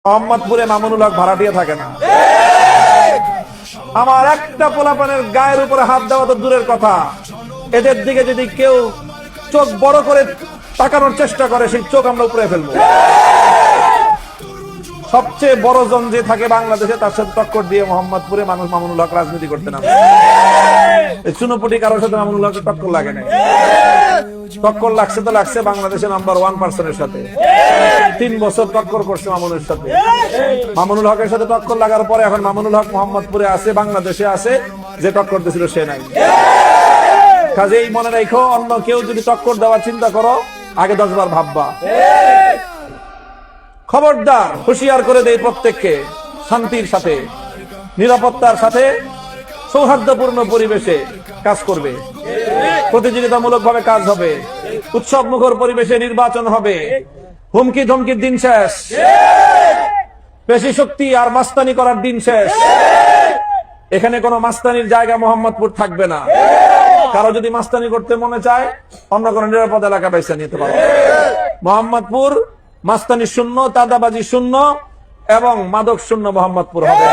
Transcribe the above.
মোহাম্মদপুরে মামুনুল হক ভাড়াটিয়া থাকে না। আমার একটা পোলাপানের গায়ের উপরে হাত দেওয়া তো দূরের কথা, এদের দিকে যদি কেউ চোখ বড় করে তাকানোর চেষ্টা করে সেই চোখ আমরা উপরে ফেলবো। সবচেয়ে বড় জন যে থাকে বাংলাদেশে তার সাথে টক্কর দিয়ে মোহাম্মদপুরে মানুষ মামুনুল হক রাজনীতি করতে না। চুনোপুটি কারোর সাথে মামুনুল হকের টক্কর লাগে না। টক্কর লাগছে তো লাগছে বাংলাদেশের নাম্বার 1 পার্সনের সাথে। 3 বছর টক্কর করছে মামুনের সাথে। মামুনুল হকের সাথে টক্কর লাগার পরে এখন মামুনুল হক মোহাম্মদপুরে আছে, বাংলাদেশে আছে, যে টক্কর দিয়েছিল সে নাই। কাজেই মনে রাখো, অন্য কেউ যদি টক্কর দেওয়ার চিন্তা করো আগে 10 বার ভাববা। খবরদার, হুঁশিয়ার করে দেই প্রত্যেককে, শান্তির সাথে নিরাপত্তার সাথে সৌহার্দ্যপূর্ণ পরিবেশে কাজ করবে, প্রতিযোগিতামূলক ভাবে কাজ হবে, উৎসব মুখর পরিবেশে নির্বাচন হবে। হুমকি ধমকির দিন শেষ, পেশি শক্তি আর মাস্তানি করার দিন শেষ। এখানে কোনো মাস্তানির জায়গা মোহাম্মদপুর থাকবে না। কারো যদি মাস্তানি করতে মনে চায় অন্য কোনো নিরাপদ এলাকা বেছে নিতে পারো। মোহাম্মদপুর মাস্তানি শূন্য, চাঁদাবাজি শূন্য এবং মাদক শূন্য মোহাম্মদপুর হবে।